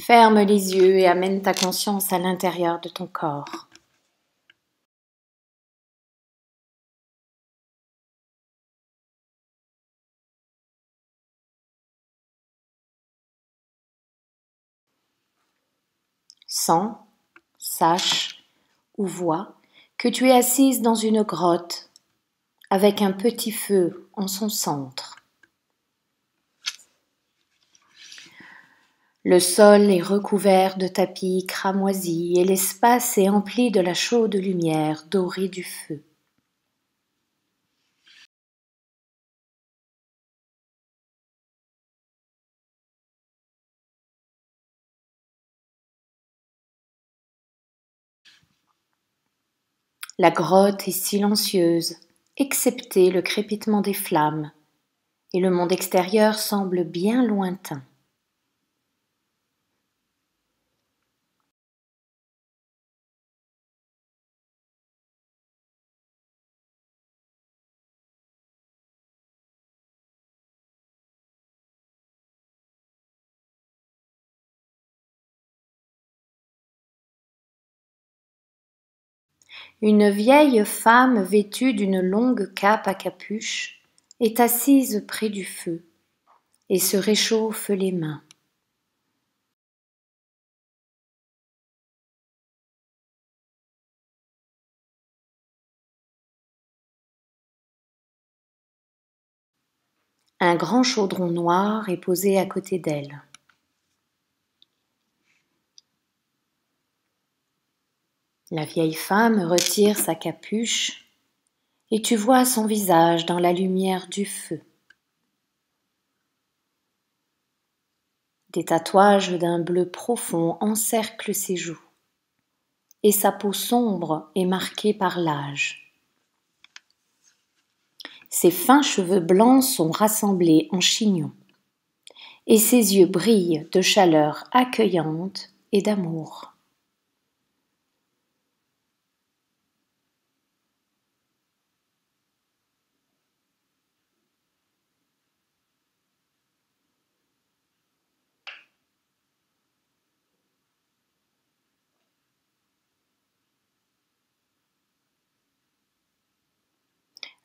Ferme les yeux et amène ta conscience à l'intérieur de ton corps. Sens, sache ou vois que tu es assise dans une grotte avec un petit feu en son centre. Le sol est recouvert de tapis cramoisis et l'espace est empli de la chaude lumière dorée du feu. La grotte est silencieuse, excepté le crépitement des flammes, et le monde extérieur semble bien lointain. Une vieille femme vêtue d'une longue cape à capuche est assise près du feu et se réchauffe les mains. Un grand chaudron noir est posé à côté d'elle. La vieille femme retire sa capuche et tu vois son visage dans la lumière du feu. Des tatouages d'un bleu profond encerclent ses joues et sa peau sombre est marquée par l'âge. Ses fins cheveux blancs sont rassemblés en chignon et ses yeux brillent de chaleur accueillante et d'amour.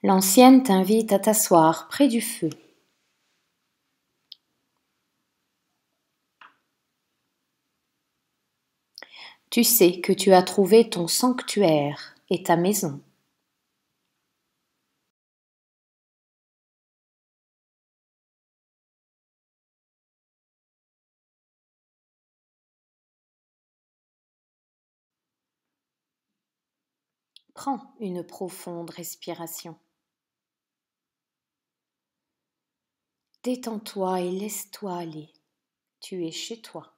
L'ancienne t'invite à t'asseoir près du feu. Tu sais que tu as trouvé ton sanctuaire et ta maison. Prends une profonde respiration. Détends-toi et laisse-toi aller. Tu es chez toi.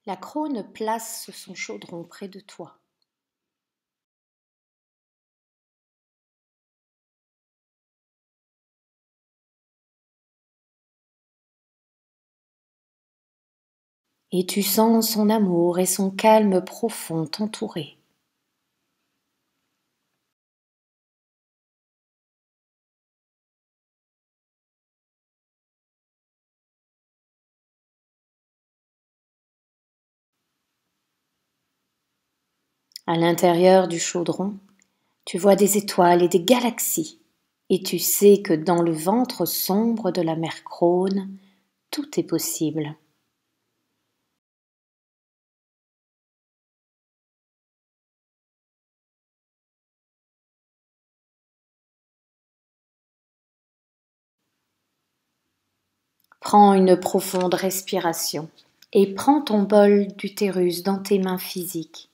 La crone place son chaudron près de toi. Et tu sens son amour et son calme profond t'entourer. À l'intérieur du chaudron, tu vois des étoiles et des galaxies, et tu sais que dans le ventre sombre de la mer Crone, tout est possible. Prends une profonde respiration et prends ton bol d'utérus dans tes mains physiques.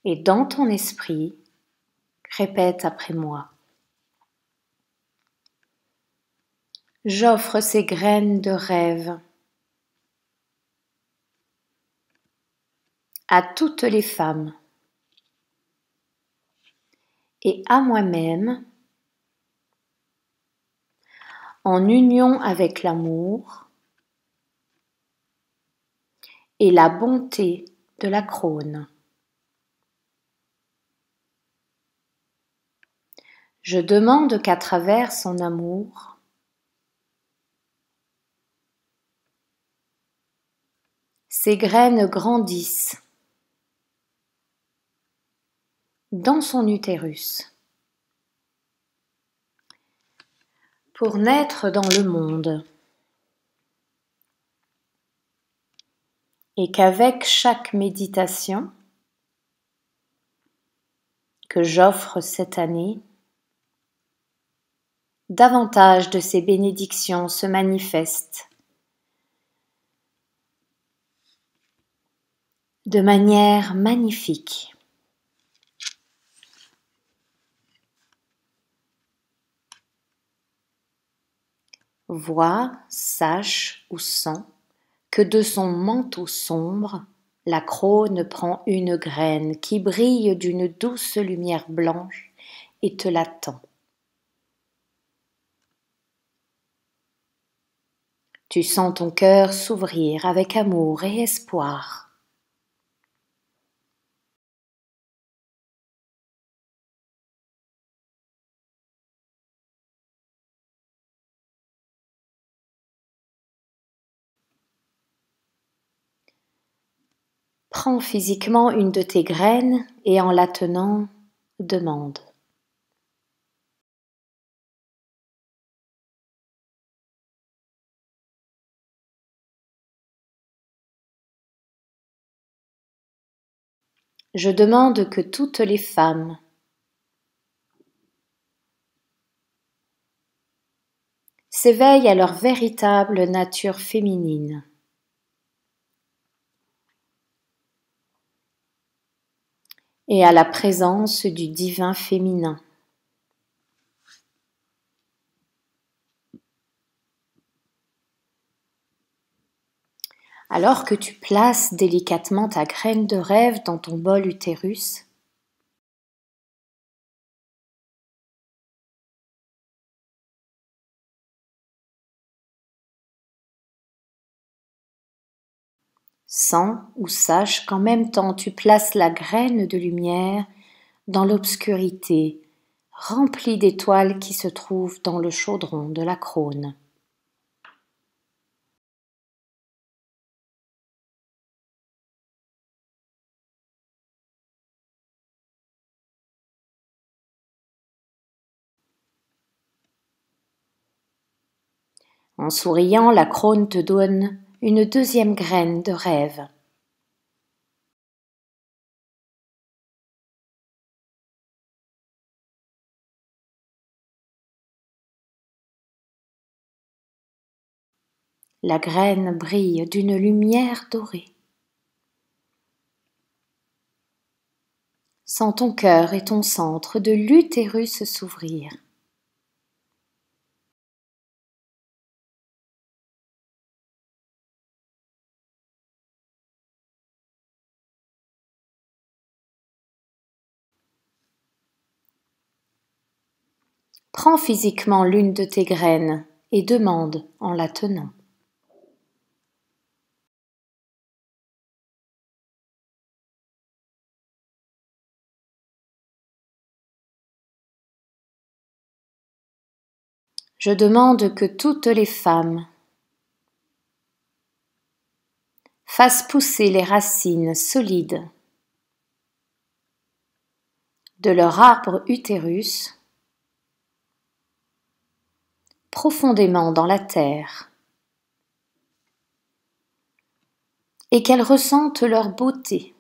Et dans ton esprit, Répète après moi. J'offre ces graines de rêve à toutes les femmes et à moi-même en union avec l'amour et la bonté de la crône. Je demande qu'à travers son amour, ces graines grandissent dans son utérus pour naître dans le monde et qu'avec chaque méditation que j'offre cette année, davantage de ces bénédictions se manifestent de manière magnifique. Vois, sache ou sens que de son manteau sombre, la crône prend une graine qui brille d'une douce lumière blanche et te l'attend. Tu sens ton cœur s'ouvrir avec amour et espoir. Prends physiquement une de tes graines et en la tenant, demande. Je demande que toutes les femmes s'éveillent à leur véritable nature féminine et à la présence du divin féminin. Alors que tu places délicatement ta graine de rêve dans ton bol utérus, sens ou sache qu'en même temps tu places la graine de lumière dans l'obscurité, remplie d'étoiles qui se trouvent dans le chaudron de la crône. En souriant, la crône te donne une deuxième graine de rêve. La graine brille d'une lumière dorée. Sens ton cœur et ton centre de l'utérus s'ouvrir. Prends physiquement l'une de tes graines et demande en la tenant. Je demande que toutes les femmes fassent pousser les racines solides de leur arbre utérus profondément dans la terre et qu'elles ressentent leur beauté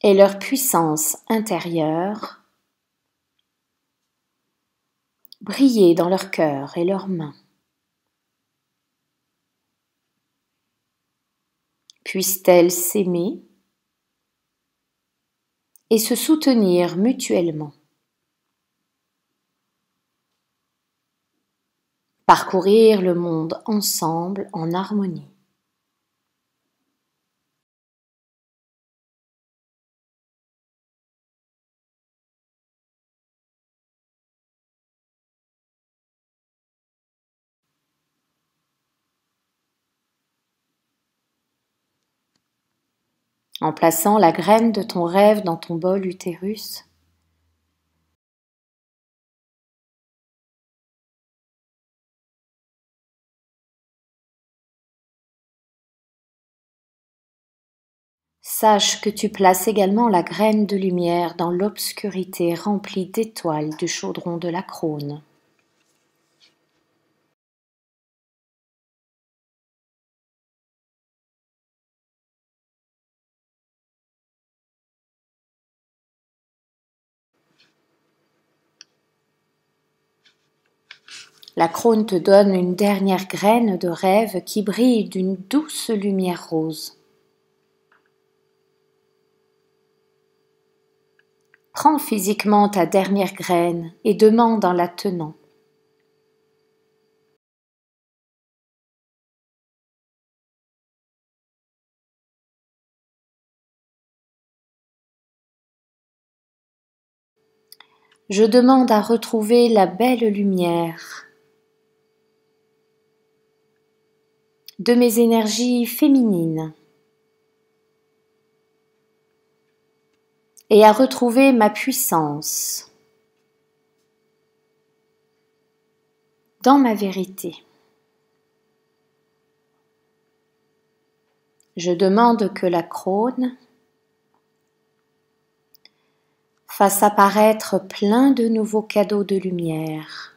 et leur puissance intérieure briller dans leur cœur et leurs mains. Puissent-elles s'aimer et se soutenir mutuellement. Parcourir le monde ensemble en harmonie. En plaçant la graine de ton rêve dans ton bol utérus, sache que tu places également la graine de lumière dans l'obscurité remplie d'étoiles du chaudron de la crône. La crône te donne une dernière graine de rêve qui brille d'une douce lumière rose. Prends physiquement ta dernière graine et demande en la tenant. Je demande à retrouver la belle lumière de mes énergies féminines et à retrouver ma puissance dans ma vérité. Je demande que la crône fasse apparaître plein de nouveaux cadeaux de lumière.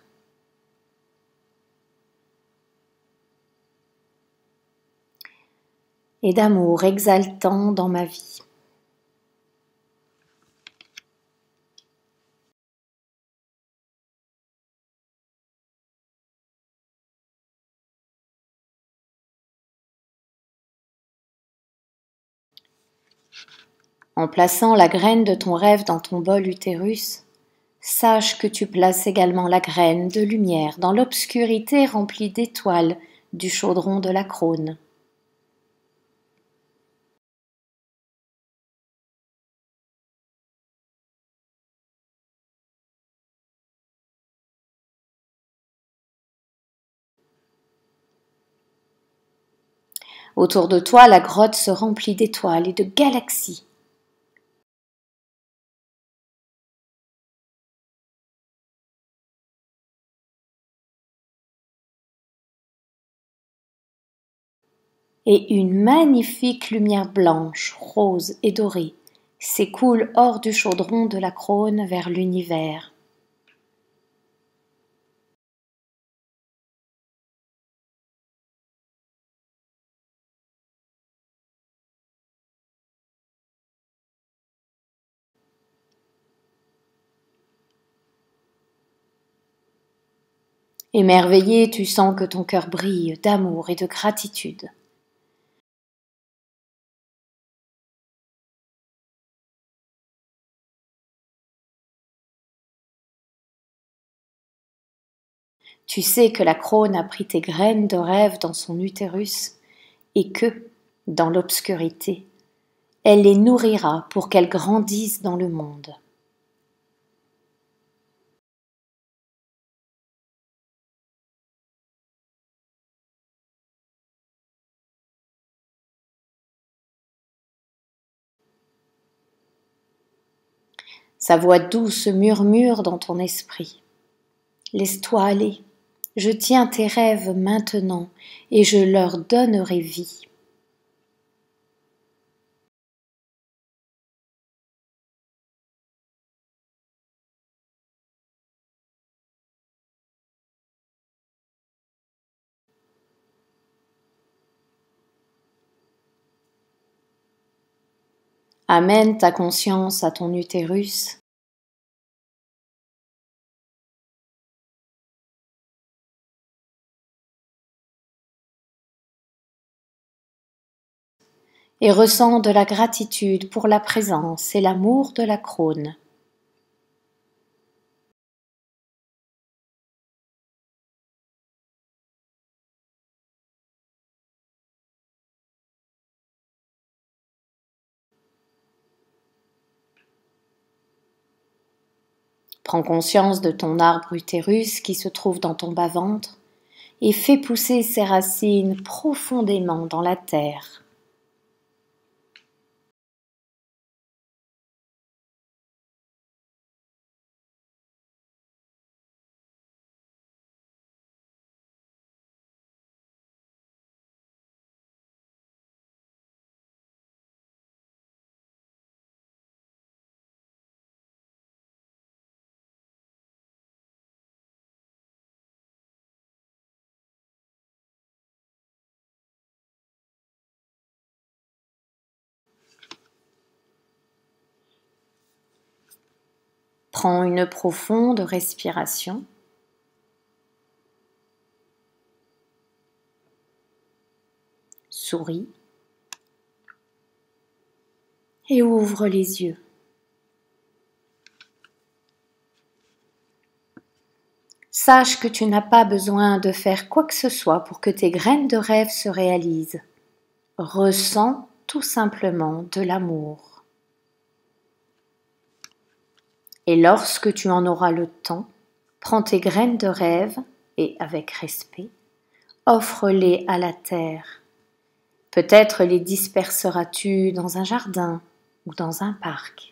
Et d'amour exaltant dans ma vie. En plaçant la graine de ton rêve dans ton bol utérus, sache que tu places également la graine de lumière dans l'obscurité remplie d'étoiles du chaudron de la crône. Autour de toi, la grotte se remplit d'étoiles et de galaxies. Et une magnifique lumière blanche, rose et dorée s'écoule hors du chaudron de la crône vers l'univers. Émerveillé, tu sens que ton cœur brille d'amour et de gratitude. Tu sais que la crône a pris tes graines de rêve dans son utérus et que, dans l'obscurité, elle les nourrira pour qu'elles grandissent dans le monde. Sa voix douce murmure dans ton esprit. Laisse-toi aller, je tiens tes rêves maintenant et je leur donnerai vie. Amène ta conscience à ton utérus et ressens de la gratitude pour la présence et l'amour de la crône. Prends conscience de ton arbre utérus qui se trouve dans ton bas-ventre et fais pousser ses racines profondément dans la terre. Prends une profonde respiration. Souris et ouvre les yeux. Sache que tu n'as pas besoin de faire quoi que ce soit pour que tes graines de rêve se réalisent. Ressens tout simplement de l'amour. Et lorsque tu en auras le temps, prends tes graines de rêve et, avec respect, offre-les à la terre. Peut-être les disperseras-tu dans un jardin ou dans un parc.